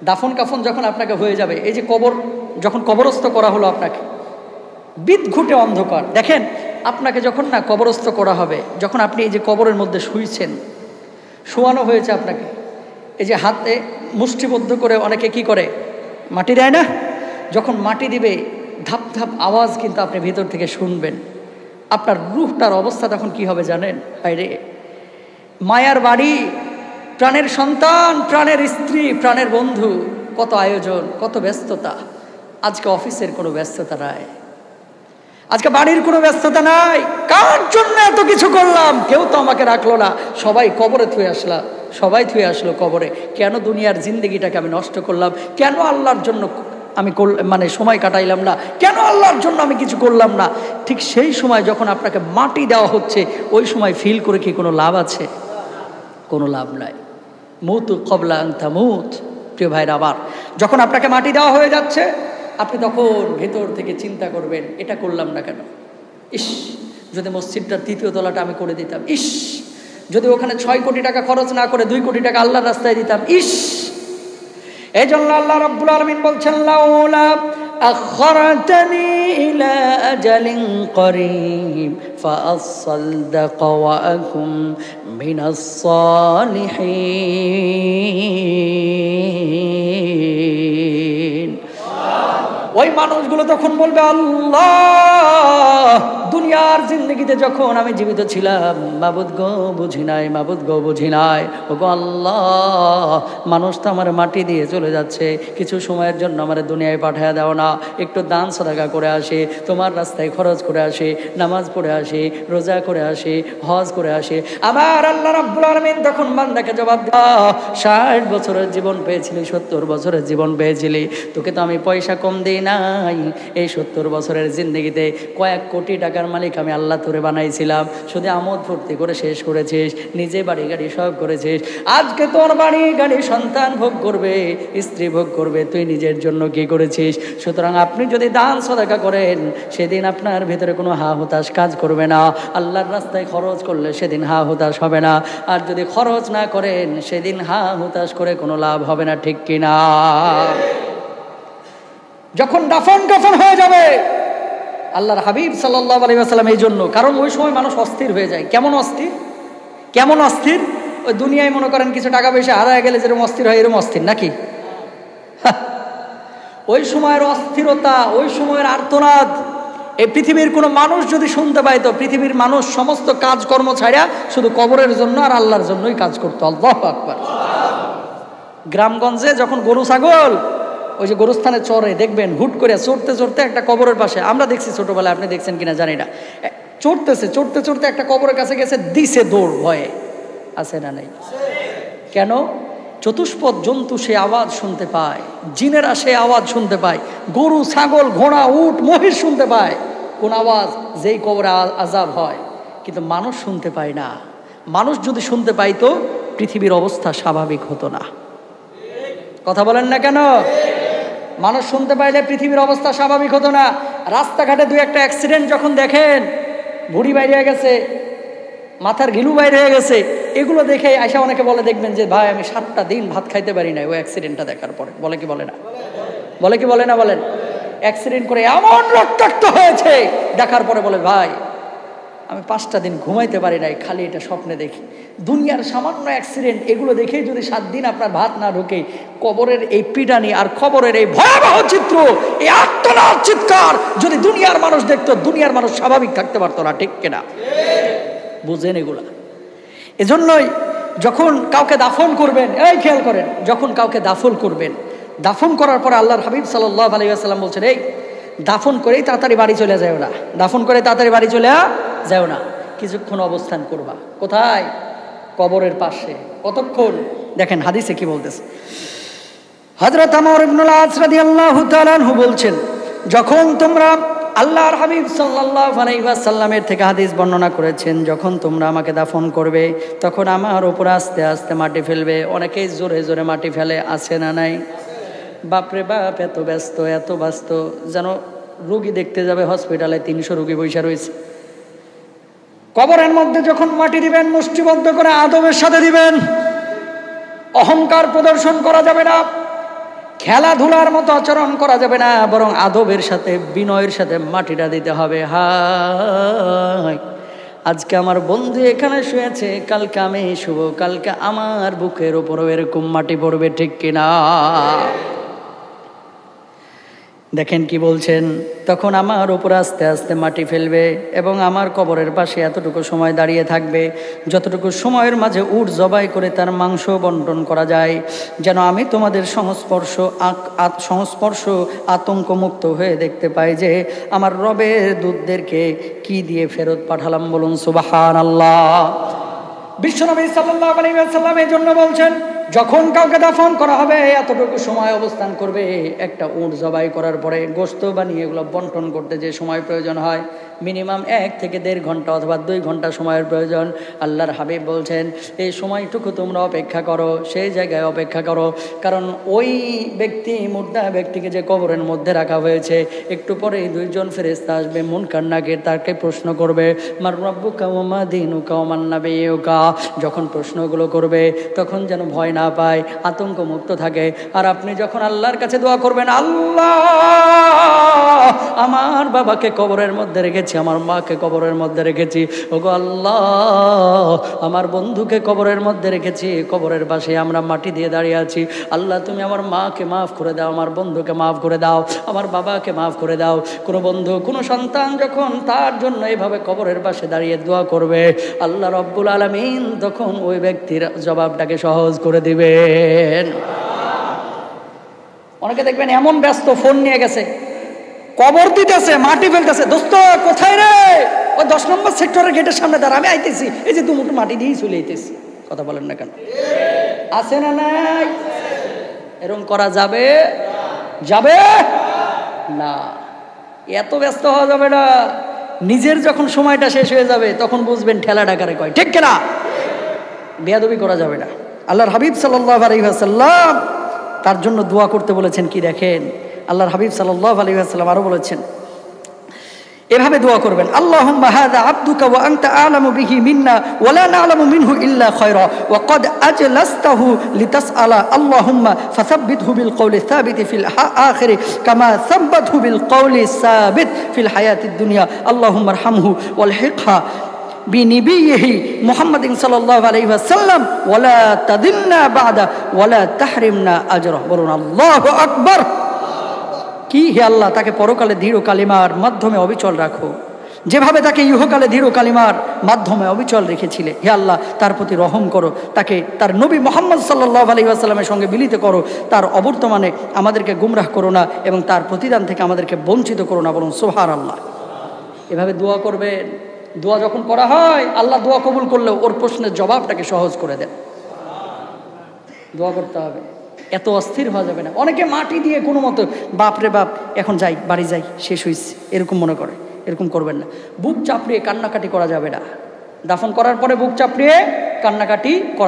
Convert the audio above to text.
দাফন কাফন যখন আপনাকে হয়ে যাবে, এই যে কবর যখন কবরস্থ করা হলো আপনাকে, বিদঘুটে অন্ধকার। দেখেন আপনাকে যখন না কবরস্থ করা হবে, যখন আপনি এই যে কবরের মধ্যে শুইছেন, শোয়ানো হয়েছে আপনাকে, এই যে হাতে মুষ্টিবদ্ধ করে অনেকে কি করে, মাটি দেয় না, যখন মাটি দিবে ধাপ ধাপ আওয়াজ কিন্তু আপনি ভিতর থেকে শুনবেন। আপনার রূহটার অবস্থা তখন কি হবে জানেন? বাইরে মায়ার বাড়ি, প্রাণের সন্তান, প্রাণের স্ত্রী, প্রাণের বন্ধু, কত আয়োজন, কত ব্যস্ততা। আজকে অফিসের কোনো ব্যস্ততা নাই, আজকে বাড়ির কোনো ব্যস্ততা নাই। কার জন্য এত কিছু করলাম? কেউ তো আমাকে রাখলো না, সবাই কবরে থুয়ে আসলাম, সবাই থুয়ে আসলো কবরে। কেন দুনিয়ার জিন্দগিটাকে আমি নষ্ট করলাম? কেন আল্লাহর জন্য আমি মানে সময় কাটাইলাম না? কেন আল্লাহর জন্য আমি কিছু করলাম না? ঠিক সেই সময় যখন আপনাকে মাটি দেওয়া হচ্ছে, ওই সময় ফিল করে কি কোনো লাভ আছে? কোনো লাভ নাই। মুতু কবলা আন তামুত। প্রিয় ভাইরা, আবার যখন আপনাকে মাটি দেওয়া হয়ে যাচ্ছে, আপনি তখন ভেতর থেকে চিন্তা করবেন, এটা করলাম না কেন? ইস, যদি মসজিদটার ৩য় তলাটা আমি করে দিতাম। ইস, যদি ওখানে ৬ কোটি টাকা খরচ না করে ২ কোটি টাকা আল্লাহর রাস্তায় দিতাম। ইস, এই জন্য আল্লাহ রাব্বুল আলামিন বলছেন, লাউলা আখরতনি ইলা আজালিন করিব ফাআসসাদদাক ওয়া আকুম মিনাস সালিহিন। ওই মানুষগুলো তখন বলবে, আল্লাহ, দুনিয়ার জিন্দগিতে যখন আমি জীবিত ছিলাম, মাবুদ গো বুঝি নাই, মাবুদ গো বুঝি নাই। ও গো আল্লাহ, মানুষ তো আমার মাটি দিয়ে চলে যাচ্ছে, কিছু সময়ের জন্য আমার দুনিয়ায় পাঠায় দাও না, একটু দান সাদাকা করে আসে, তোমার রাস্তায় খরচ করে আসে, নামাজ পড়ে আসে, রোজা করে আসে, হজ করে আসে। আবার আল্লাহ রাব্বুল আলামিন তখন বান্দাকে জবাব দাও, ৬০ বছরের জীবন পেয়েছিলি, ৭০ বছরের জীবন পেয়েছিলি, তোকে তো আমি পয়সা কম দিই নাই। এই ৭০ বছরের জিন্দগিতে কয়েক কোটি টাকার মালিক আমি আল্লাহ তোরে বানাইছিলাম, শুধু আমোদ ফুর্তি করে শেষ করেছিস, নিজে বাড়ি গাড়ি সব করেছিস। আজকে তোর বাড়ি গাড়ি সন্তান ভোগ করবে, স্ত্রী ভোগ করবে, তুই নিজের জন্য কি করেছিস? সুতরাং আপনি যদি দান সাদাকা করেন, সেদিন আপনার ভেতরে কোনো হা হুতাশ কাজ করবে না। আল্লাহর রাস্তায় খরচ করলে সেদিন হা হুতাশ হবে না, আর যদি খরচ না করেন সেদিন হা হুতাশ করে কোনো লাভ হবে না, ঠিক কিনা? যখন দাফন কাফন হয়ে যাবে, আল্লাহর হাবিব সাল্লাল্লাহু আলাইহি ওয়াসাল্লাম এই জন্য, কারণ ওই সময় মানুষ অস্থির হয়ে যায়। কেমন অস্থির? কেমন অস্থির? ওই দুনিয়ায় মনে করেন কিছু টাকা পয়সা হারায় গেলে যেরকম অস্থির হয়, এরকম অস্থির নাকি? ওই সময়ের অস্থিরতা, ওই সময়ের আর্তনাদ এই পৃথিবীর কোনো মানুষ যদি শুনতে পাইতো, পৃথিবীর মানুষ সমস্ত কাজকর্ম ছাড়া শুধু কবরের জন্য আর আল্লাহর জন্যই কাজ করতো। আল্লাহু আকবার। গ্রামগঞ্জে যখন গরু ছাগল ওই যে গরুস্থানে চড়ে, দেখবেন হুট করে চড়তে চড়তে একটা কবরের পাশে, আমরা দেখছি ছোটবেলায়, আপনি দেখছেন কিনা জানি না, চড়তেছে চড়তে চড়তে একটা কবরের কাছে গেছে, দিছে দৌড়, ভয়ে। আছে না নেই? কেন? চতুষ্পদ জন্তু সে আওয়াজ শুনতে পায়, জিনেরা সে আওয়াজ শুনতে পায়, গরু ছাগল ঘোড়া উট মহিষ শুনতে পায় কোন আওয়াজ? যেই কবরে আযাব হয়। কিন্তু মানুষ শুনতে পায় না। মানুষ যদি শুনতে পাইতো, পৃথিবীর অবস্থা স্বাভাবিক হতো না। কথা বলেন না কেন? মানুষ শুনতে পাইলে পৃথিবীর অবস্থা স্বাভাবিক হতো না। রাস্তাঘাটে ২-১টা অ্যাক্সিডেন্ট যখন দেখেন, ভুঁড়ি বাইরে হয়ে গেছে, মাথার ঘিলু বাইরে হয়ে গেছে, এগুলো দেখে আয়সা অনেকে বলে, দেখবেন যে ভাই আমি ৭টা দিন ভাত খাইতে পারি না ওই অ্যাক্সিডেন্টটা দেখার পরে। বলে কি বলে না? বলে কি বলে না? বলেন। অ্যাক্সিডেন্ট করে এমন রক্তাক্ত হয়েছে, দেখার পরে বলে ভাই আমি 5টা দিন ঘুমাইতে পারি নাই, খালি এটা স্বপ্নে দেখি। দুনিয়ার সামান্য অ্যাক্সিডেন্ট, এগুলো দেখেই যদি 7 দিন আপনার ভাত না ঢোকে, কবরের এই পিডানি আর খবরের এই ভয়াবহ চিত্র, এই আর্তনাদ চিৎকার যদি দুনিয়ার মানুষ দেখতো, দুনিয়ার মানুষ স্বাভাবিক থাকতে পারতো না, ঠিক কিনা? বুঝেন এগুলা? এজন্যই যখন কাউকে দাফন করবেন, এই খেয়াল করেন, যখন কাউকে দাফন করবেন, দাফন করার পরে আল্লাহর হাবিব সাল্লাল্লাহু আলাইহি ওয়াসাল্লাম বলছেন, এই দাফন করেই তাড়াতাড়ি বাড়ি চলে যাও না, দাফন করে তাড়াতাড়ি বাড়ি চলে যাও না, কিছুক্ষণ অবস্থান করবা। কোথায়? কবরের পাশে। কতক্ষণ? দেখেন হাদিসে কি বলতেছে। হযরত আমর ইবনুল আস রাদিয়াল্লাহু তাআলা আনহু বলছেন, যখন তোমরা, আল্লাহর হাবিব সাল্লাল্লাহু আলাইহি ওয়াসাল্লামের থেকে হাদিস বর্ণনা করেছেন, যখন তোমরা আমাকে দাফন করবে, তখন আমার উপর আস্তে আস্তে মাটি ফেলবে। অনেকেই জোরে জোরে মাটি ফেলে, আছে না নাই? বাপরে বাপ, এত ব্যস্ত, এত ব্যস্ত, যেন রোগী দেখতে যাবে হসপিটালে, 300 রোগী বসে রয়েছে। কবরের মধ্যে যখন মাটি দিবেন, মুষ্টিবদ্ধ করে আদবের সাথে দিবেন, অহংকার প্রদর্শন করা যাবে না। খেলাধুলার মতো আচরণ করা যাবে না, বরং আদবের সাথে বিনয়ের সাথে মাটিটা দিতে হবে। হায়, আজকে আমার বন্ধু এখানে শুয়েছে, কালকে আমি শুভ, কালকে আমার বুকের উপরও এরকম মাটি পড়বে, ঠিক কিনা? দেখেন কি বলছেন, তখন আমার উপর আস্তে আস্তে মাটি ফেলবে এবং আমার কবরের পাশে এতটুকু সময় দাঁড়িয়ে থাকবে যতটুকু সময়ের মাঝে উট জবাই করে তার মাংস বন্টন করা যায়, যেন আমি তোমাদের সংস্পর্শ আতঙ্কমুক্ত হয়ে দেখতে পাই যে আমার রবের দূতদেরকে কি দিয়ে ফেরত পাঠালাম। বলুন সুবহানাল্লাহ। বিশ্বনবী সাল্লাল্লাহু আলাইহি ওয়াসাল্লাম এই জন্য বলছেন, যখন কাউকে দাফন করা হবে এতটুকু সময় অবস্থান করবে। একটা উট জবাই করার পরে গোশত বানিয়ে এগুলো বন্টন করতে যে সময় প্রয়োজন হয়, মিনিমাম 1 থেকে 1.5 ঘন্টা অথবা 2 ঘন্টা সময়ের প্রয়োজন। আল্লাহর হাবিব বলছেন, এই সময়টুকু তোমরা অপেক্ষা করো, সেই জায়গায় অপেক্ষা করো, কারণ ওই ব্যক্তি, মুর্দা ব্যক্তিকে যে কবরের মধ্যে রাখা হয়েছে, একটু পরেই 2 জন ফেরেশতা আসবে, মুনকার নাকির, তাকে প্রশ্ন করবে, মার রাব্বুকা ওয়া মা দীনুকা ওয়া মান নাবিয়্যুকা। যখন প্রশ্নগুলো করবে তখন যেন ভয় না পায়, আতঙ্ক মুক্ত থাকে। আর আপনি যখন আল্লাহর কাছে দোয়া করবেন, আল্লাহ আমার বাবাকে কবরের মধ্যে রেখেছি, আমার মাকে কবরের মধ্যে রেখেছি, ওগো আল্লাহ আমার বন্ধুকে কবরের মধ্যে রেখেছি, কবরের পাশে আমরা মাটি দিয়ে দাঁড়িয়ে আছি, আল্লাহ তুমি আমার মাকে মাফ করে দাও, আমার বন্ধুকে মাফ করে দাও, আমার বাবাকে মাফ করে দাও। কোনো বন্ধু, কোনো সন্তান যখন তার জন্য এইভাবে কবরের পাশে দাঁড়িয়ে দোয়া করবে, আল্লাহ রব্বুল আলামিন তখন ওই ব্যক্তির জবাবটাকে সহজ করে দিবেন। অনেকে দেখবেন এমন ব্যস্ত, ফোন নিয়ে গেছে, কবর দিতেছে, মাটি ফেলতেছে, দোস্ত কোথায় রে? ওই 10 নম্বর সেক্টরের গেটের সামনে দাঁড়া, আমি আইতেছি, এই যে দুমুটো মাটি দিয়েই চলে আইতেছি। কথা বলেন না কেন? আছে না নাই? এরকম করা যাবে? যাবে না, এত ব্যস্ত হওয়া যাবে না। নিজের যখন সময়টা শেষ হয়ে যাবে তখন বুঝবেন ঠেলা ডাকারে কয়, ঠিক কিনা? বেয়াদবি করা যাবে না। আল্লাহর হাবিব সাল্লাল্লাহু আলাইহি ওয়াসাল্লাম তার জন্য দোয়া করতে বলেছেন, কি দেখেন, আল্লাহর হাবিব সাল্লাল্লাহু আলাইহি ওয়াসাল্লাম আরো বলেছেন, এভাবে দোয়া করবেন, আল্লাহুম্মা হাযা আবদুকা ওয়া আনতা আ'লামু বিহি মিন্না ওয়া লা না'লামু মিনহু ইল্লা খায়রা ওয়া ক্বাদ আজলাসতাহু লিতাসআলা আল্লাহুম্মা ফাসাব্বিতহু বিল কওলি সাবিতি ফিল আখিরি কামা সাব্বাতহু বিল কওলি সাবিত ফিল হায়াতিদ দুনিয়া আল্লাহুম্মা আরহামহু ওয়ালহিকহা বিনিবিয়িহি মুহাম্মাদিন সাল্লাল্লাহু আলাইহি ওয়াসাল্লাম ওয়া লা তাদিল্না বা'দা ওয়া লা তাহরিমনা আজরা। বলুন আল্লাহু আকবার। কি হে আল্লাহ, তাকে পরকালে দৃঢ় কালিমার মাধ্যমে অবিচল রাখো, যেভাবে তাকে ইহকালে দৃঢ় কালিমার মাধ্যমে অবিচল রেখেছিলে। হে আল্লাহ, তার প্রতি রহম করো, তাকে তার নবী মুহাম্মদ সাল্লাল্লাহু আলাইহি ওয়াসাল্লামের সঙ্গে মিলিত করো, তার অবর্তমানে আমাদেরকে গুমরাহ করো না এবং তার প্রতিদান থেকে আমাদেরকে বঞ্চিত করো না। বলুন সুবহানাল্লাহ। এভাবে দোয়া করবেন। দোয়া যখন করা হয়, আল্লাহ দোয়া কবুল করলেও ওর প্রশ্নের জবাবটাকে সহজ করে দেন। দোয়া করতে হবে, এত অস্থির হওয়া যাবে না। অনেকে মাটি দিয়ে কোনো মতো, বাপরে বাপ এখন যাই, বাড়ি যাই, শেষ হয়েছে, এরকম মনে করে। এরকম করবেন না। বুক চাপড়িয়ে কান্নাকাটি করা যাবে না। দাফন করার পরে বুক চাপড়িয়ে কান্নাকাটি করা